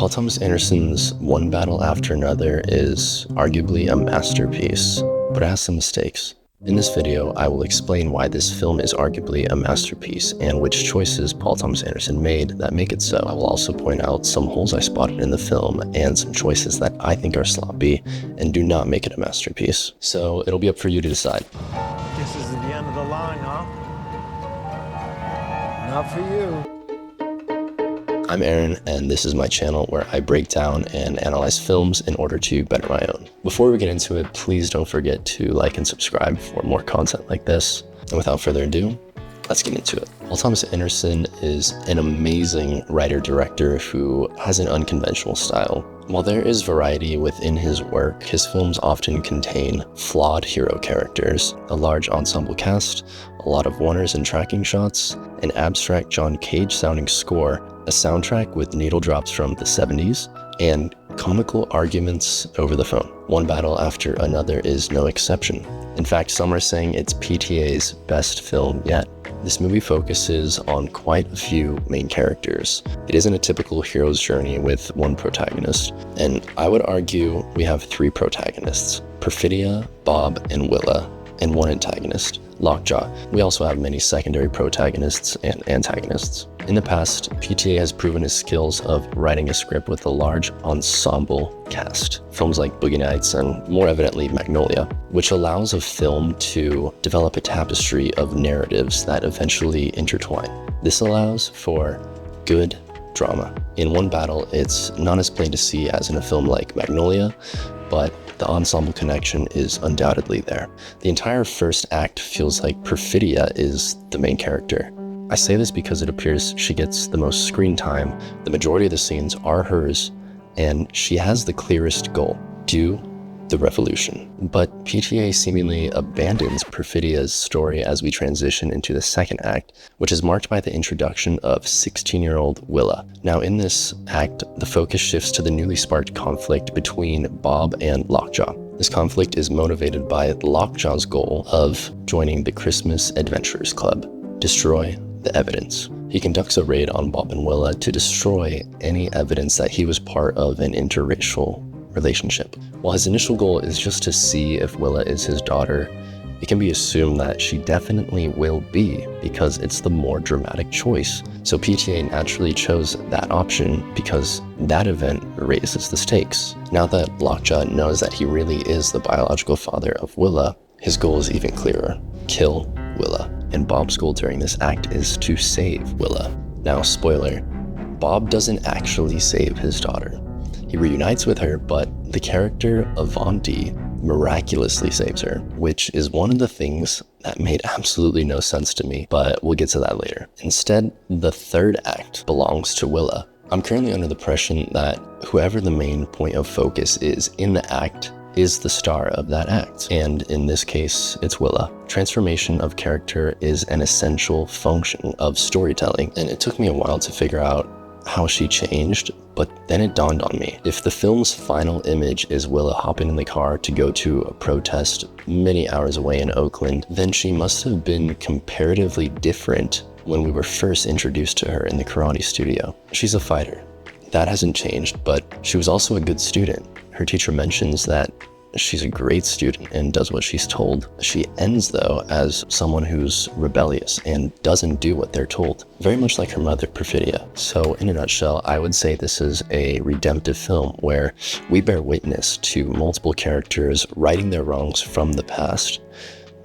Paul Thomas Anderson's One Battle After Another is arguably a masterpiece, but it has some mistakes. In this video, I will explain why this film is arguably a masterpiece and which choices Paul Thomas Anderson made that make it so. I will also point out some holes I spotted in the film and some choices that I think are sloppy and do not make it a masterpiece. So it'll be up for you to decide. This is the end of the line, huh? Not for you. I'm Aaron, and this is my channel where I break down and analyze films in order to better my own. Before we get into it, please don't forget to like and subscribe for more content like this. And without further ado, let's get into it. Paul Thomas Anderson is an amazing writer-director who has an unconventional style. While there is variety within his work, his films often contain flawed hero characters, a large ensemble cast, a lot of one-ers and tracking shots, an abstract John Cage-sounding score, a soundtrack with needle drops from the 70s, and comical arguments over the phone. One Battle After Another is no exception. In fact, some are saying it's PTA's best film yet. This movie focuses on quite a few main characters. It isn't a typical hero's journey with one protagonist, and I would argue we have three protagonists: Perfidia, Bob, and Willa, and one antagonist, Lockjaw. We also have many secondary protagonists and antagonists. In the past, PTA has proven his skills of writing a script with a large ensemble cast. Films like Boogie Nights and, more evidently, Magnolia, which allows a film to develop a tapestry of narratives that eventually intertwine. This allows for good drama. In One Battle, it's not as plain to see as in a film like Magnolia, but the ensemble connection is undoubtedly there. The entire first act feels like Perfidia is the main character. I say this because it appears she gets the most screen time, the majority of the scenes are hers, and she has the clearest goal: do the revolution. But PTA seemingly abandons Perfidia's story as we transition into the second act, which is marked by the introduction of 16-year-old Willa. Now in this act, the focus shifts to the newly sparked conflict between Bob and Lockjaw. This conflict is motivated by Lockjaw's goal of joining the Christmas Adventurers Club. Destroy the evidence. He conducts a raid on Bob and Willa to destroy any evidence that he was part of an interracial relationship. While his initial goal is just to see if Willa is his daughter, it can be assumed that she definitely will be, because it's the more dramatic choice. So PTA naturally chose that option because that event raises the stakes. Now that Lockjaw knows that he really is the biological father of Willa, his goal is even clearer: kill Willa. And Bob's goal during this act is to save Willa. Now, spoiler, Bob doesn't actually save his daughter. He reunites with her, but the character Avanti miraculously saves her, which is one of the things that made absolutely no sense to me, but we'll get to that later. Instead, the third act belongs to Willa. I'm currently under the impression that whoever the main point of focus is in the act is the star of that act, and in this case, it's Willa. Transformation of character is an essential function of storytelling, and it took me a while to figure out how she changed, but then it dawned on me. If the film's final image is Willa hopping in the car to go to a protest many hours away in Oakland, then she must have been comparatively different when we were first introduced to her in the karate studio. She's a fighter. That hasn't changed, but she was also a good student. Her teacher mentions that she's a great student and does what she's told. She ends, though, as someone who's rebellious and doesn't do what they're told, very much like her mother, Perfidia. So in a nutshell, I would say this is a redemptive film where we bear witness to multiple characters righting their wrongs from the past.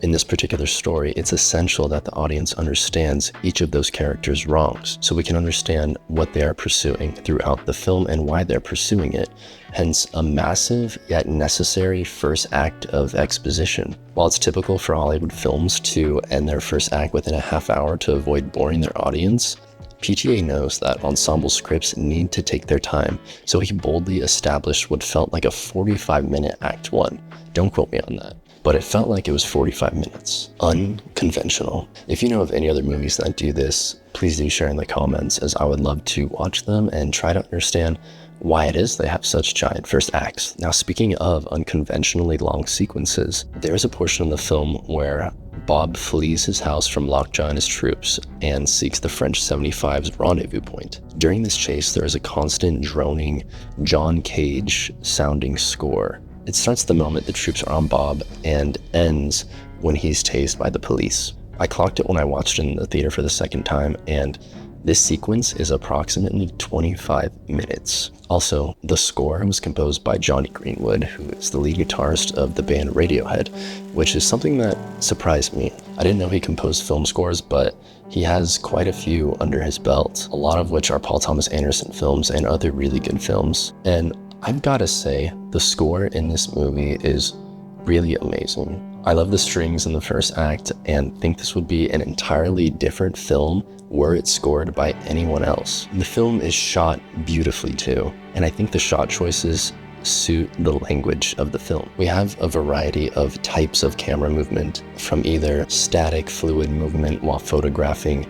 In this particular story, it's essential that the audience understands each of those characters' wrongs, so we can understand what they are pursuing throughout the film and why they're pursuing it. Hence, a massive yet necessary first act of exposition. While it's typical for Hollywood films to end their first act within a half hour to avoid boring their audience, PTA knows that ensemble scripts need to take their time, so he boldly established what felt like a 45-minute Act 1. Don't quote me on that, but it felt like it was 45 minutes. Unconventional. If you know of any other movies that do this, please do share in the comments, as I would love to watch them and try to understand why it is they have such giant first acts. Now, speaking of unconventionally long sequences, there's a portion of the film where Bob flees his house from Lockjaw and his troops and seeks the French 75's rendezvous point. During this chase, there is a constant droning John Cage sounding score. It starts the moment the troops are on Bob and ends when he's tased by the police. I clocked it when I watched it in the theater for the second time, and this sequence is approximately 25 minutes. Also, the score was composed by Jonny Greenwood, who is the lead guitarist of the band Radiohead, which is something that surprised me. I didn't know he composed film scores, but he has quite a few under his belt, a lot of which are Paul Thomas Anderson films and other really good films. And I've gotta say, the score in this movie is really amazing. I love the strings in the first act and think this would be an entirely different film were it scored by anyone else. The film is shot beautifully too, and I think the shot choices suit the language of the film. We have a variety of types of camera movement, from either static fluid movement while photographing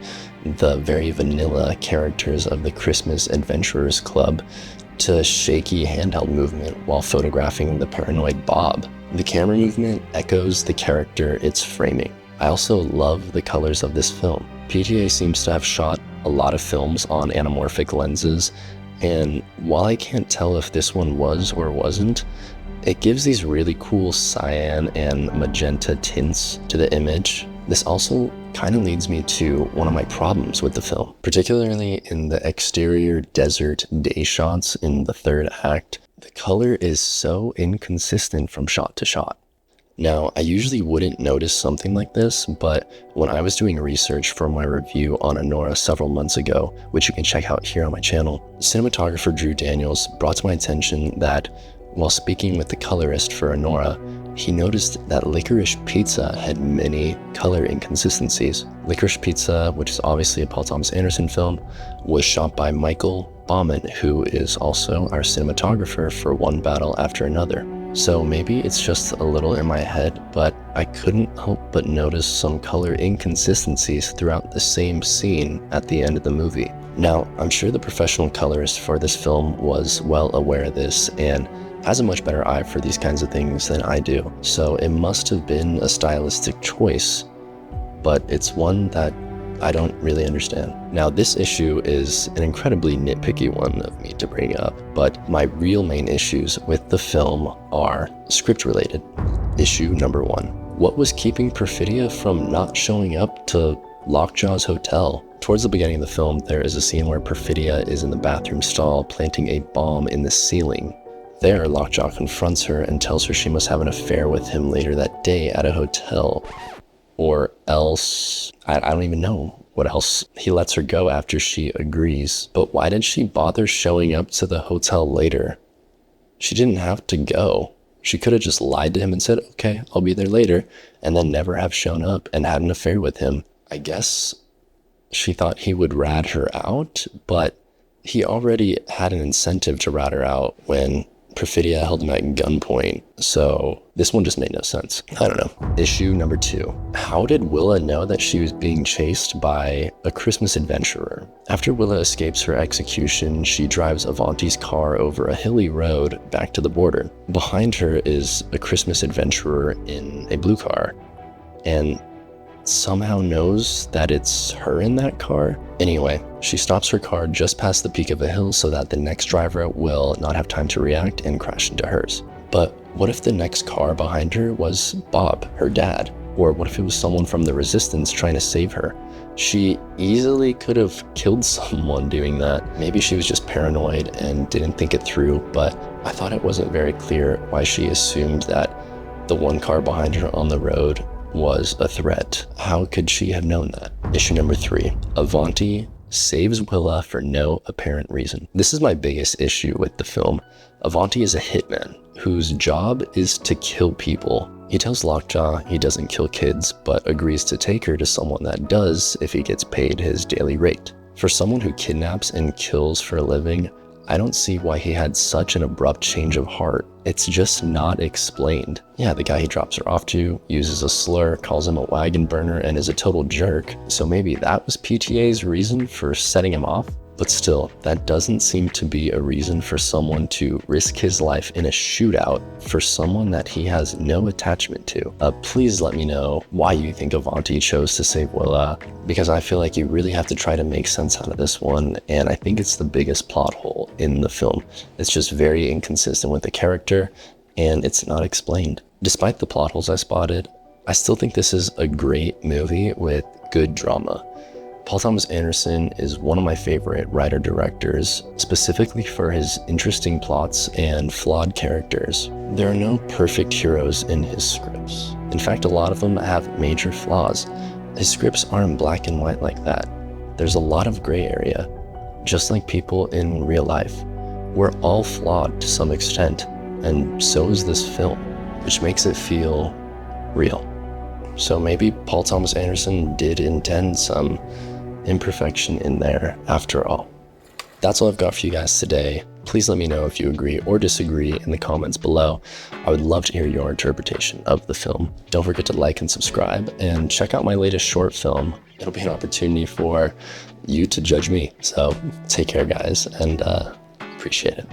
the very vanilla characters of the Christmas Adventurers Club to shaky handheld movement while photographing the paranoid Bob. The camera movement echoes the character it's framing. I also love the colors of this film. PTA seems to have shot a lot of films on anamorphic lenses, and while I can't tell if this one was or wasn't, it gives these really cool cyan and magenta tints to the image. This also kind of leads me to one of my problems with the film, particularly in the exterior desert day shots in the third act. The color is so inconsistent from shot to shot. Now, I usually wouldn't notice something like this, but when I was doing research for my review on Anora several months ago, which you can check out here on my channel, cinematographer Drew Daniels brought to my attention that while speaking with the colorist for Anora, he noticed that Licorice Pizza had many color inconsistencies. Licorice Pizza, which is obviously a Paul Thomas Anderson film, was shot by Michael Bauman, who is also our cinematographer for One Battle After Another. So maybe it's just a little in my head, but I couldn't help but notice some color inconsistencies throughout the same scene at the end of the movie. Now, I'm sure the professional colorist for this film was well aware of this and has a much better eye for these kinds of things than I do, so it must have been a stylistic choice, but it's one that I don't really understand. Now, this issue is an incredibly nitpicky one of me to bring up, but my real main issues with the film are script related. Issue number 1. What was keeping Perfidia from not showing up to Lockjaw's hotel? Towards the beginning of the film, there is a scene where Perfidia is in the bathroom stall planting a bomb in the ceiling. There, Lockjaw confronts her and tells her she must have an affair with him later that day at a hotel. Or else, I don't even know what else. He lets her go after she agrees. But why did she bother showing up to the hotel later? She didn't have to go. She could have just lied to him and said, okay, I'll be there later, and then never have shown up and had an affair with him. I guess she thought he would rat her out, but he already had an incentive to rat her out when Perfidia held him at gunpoint, so this one just made no sense. I don't know. Issue number 2. How did Willa know that she was being chased by a Christmas adventurer? After Willa escapes her execution, she drives Avanti's car over a hilly road back to the border. Behind her is a Christmas adventurer in a blue car, and somehow knows that it's her in that car. Anyway, she stops her car just past the peak of a hill so that the next driver will not have time to react and crash into hers. But what if the next car behind her was Bob, her dad? Or what if it was someone from the Resistance trying to save her? She easily could have killed someone doing that. Maybe she was just paranoid and didn't think it through, but I thought it wasn't very clear why she assumed that the one car behind her on the road was a threat. How could she have known that? Issue number 3. Avanti saves Willa for no apparent reason. This is my biggest issue with the film. Avanti is a hitman whose job is to kill people. He tells Lockjaw he doesn't kill kids, but agrees to take her to someone that does if he gets paid his daily rate. For someone who kidnaps and kills for a living, I don't see why he had such an abrupt change of heart. It's just not explained. Yeah, the guy he drops her off to uses a slur, calls him a wagon burner, and is a total jerk, so maybe that was PTA's reason for setting him off? But still, that doesn't seem to be a reason for someone to risk his life in a shootout for someone that he has no attachment to. Please let me know why you think Avanti chose to save Willa, because I feel like you really have to try to make sense out of this one, and I think it's the biggest plot hole in the film. It's just very inconsistent with the character, and it's not explained. Despite the plot holes I spotted, I still think this is a great movie with good drama. Paul Thomas Anderson is one of my favorite writer-directors, specifically for his interesting plots and flawed characters. There are no perfect heroes in his scripts. In fact, a lot of them have major flaws. His scripts aren't black and white like that. There's a lot of gray area, just like people in real life. We're all flawed to some extent, and so is this film, which makes it feel real. So maybe Paul Thomas Anderson did intend some imperfection in there after all. That's all I've got for you guys today. Please let me know if you agree or disagree in the comments below. I would love to hear your interpretation of the film. Don't forget to like and subscribe, and check out my latest short film. It'll be an opportunity for you to judge me. So take care, guys, and appreciate it.